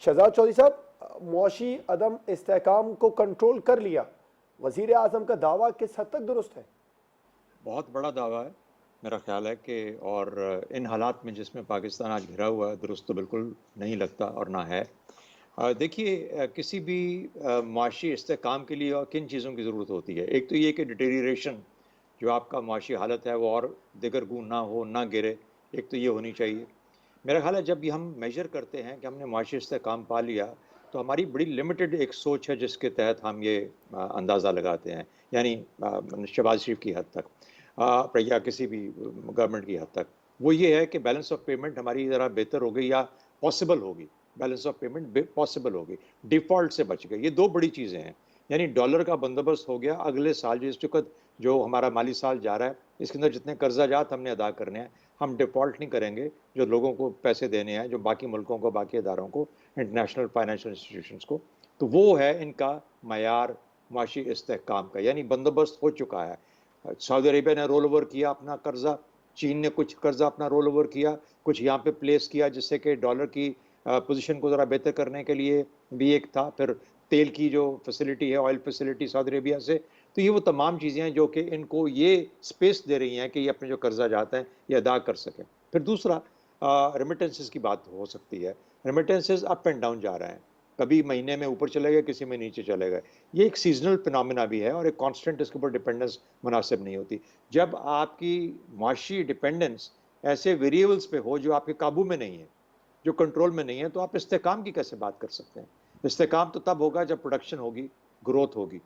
शहजाद चौधरी साहब, मुआशी अदम इस्तेहकाम को कंट्रोल कर लिया, वजीर आजम का दावा किस हद तक दुरुस्त है? बहुत बड़ा दावा है मेरा ख्याल है कि, और इन हालात में जिसमें पाकिस्तान आज घिरा हुआ है, दुरुस्त तो बिल्कुल नहीं लगता और ना है। देखिए, किसी भी मुआशी इस्तेहकाम के लिए और किन चीज़ों की ज़रूरत होती है। एक तो ये कि डिटेरिएशन, जो आपका मुआशी हालत है वो और दिगरगू ना हो, ना गिरे, एक तो ये होनी चाहिए। मेरा ख्याल है जब ये हम मेजर करते हैं कि हमने मुआशी इस्तेहकाम पा लिया, तो हमारी बड़ी लिमिटेड एक सोच है जिसके तहत हम ये अंदाज़ा लगाते हैं, यानी शहबाज शरीफ की हद तक, या किसी भी गवर्नमेंट की हद तक। वो ये है कि बैलेंस ऑफ पेमेंट हमारी ज़रा बेहतर हो गई या पॉसिबल होगी, बैलेंस ऑफ पेमेंट पॉसिबल होगी, डिफ़ॉल्ट से बच गए। ये दो बड़ी चीज़ें हैं, यानी डॉलर का बंदोबस्त हो गया। अगले साल जिस वक्त जो हमारा माली साल जा रहा है, इसके अंदर जितने कर्जा जात हमने अदा करने हैं, हम डिफ़ॉल्ट नहीं करेंगे। जो लोगों को पैसे देने हैं, जो बाकी मुल्कों को, बाकी इदारों को, इंटरनेशनल फाइनेंशियल इंस्टीट्यूशंस को, तो वो है इनका मयार मुआशी इस्तेहकाम का, यानी बंदोबस्त हो चुका है। सऊदी अरेबिया ने रोल ओवर किया अपना कर्जा, चीन ने कुछ कर्जा अपना रोल ओवर किया, कुछ यहाँ पे प्लेस किया, जिससे कि डॉलर की पोजीशन को ज़रा बेहतर करने के लिए भी एक था। फिर तेल की जो फैसिलिटी है, ऑयल फैसिलिटी सऊदी अरेबिया से, तो ये वो तमाम चीज़ें हैं जो कि इनको ये स्पेस दे रही हैं कि ये अपने जो कर्जा जाते हैं ये अदा कर सकें। फिर दूसरा, रेमिटेंसेस की बात हो सकती है। रेमिटेंसेस अप एंड डाउन जा रहे हैं, कभी महीने में ऊपर चले गए, किसी में नीचे चले गए। ये एक सीजनल फिनोमेना भी है और एक कांस्टेंट इसके ऊपर डिपेंडेंस मुनासिब नहीं होती। जब आपकी मुआशी डिपेंडेंस ऐसे वेरिएबल्स पे हो जो आपके काबू में नहीं है, जो कंट्रोल में नहीं है, तो आप इस्तेहकाम की कैसे बात कर सकते हैं? इस्तेहकाम तो तब होगा जब प्रोडक्शन होगी, ग्रोथ होगी।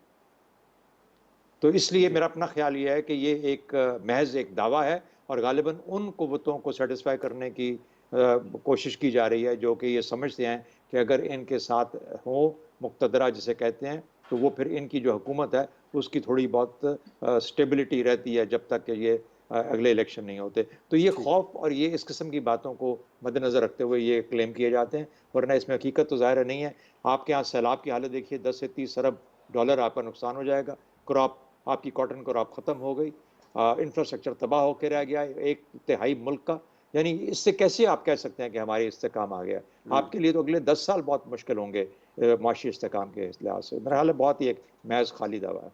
तो इसलिए जी। मेरा अपना ख्याल ये है कि ये एक महज एक दावा है, और गालिबन उन कुव्वतों को सेटिस्फाई करने की कोशिश की जा रही है जो कि ये समझते हैं कि अगर इनके साथ हो, मुक़तदरा जिसे कहते हैं, तो वो फिर इनकी जो हुकूमत है उसकी थोड़ी बहुत स्टेबिलिटी रहती है जब तक कि ये अगले इलेक्शन नहीं होते। तो ये ठीक। खौफ और ये इस किस्म की बातों को मद्देनज़र रखते हुए ये क्लेम किए जाते हैं, वरना इसमें हकीकत तो ज़ाहिर नहीं है। आपके यहाँ सैलाब की हालत देखिए, 10 से 30 अरब डॉलर आपका नुकसान हो जाएगा। क्रॉप, आपकी कॉटन क्रॉप खत्म हो गई, इंफ्रास्ट्रक्चर तबाह होकर रह गया एक तिहाई मुल्क का। यानी इससे कैसे आप कह सकते हैं कि हमारे इस्तेकाम आ गया? हम्म। आपके लिए तो अगले 10 साल बहुत मुश्किल होंगे मुआशी इस्तेकाम के लिहाज से। मेरा ख्याल है बहुत ही एक महज खाली दावा है।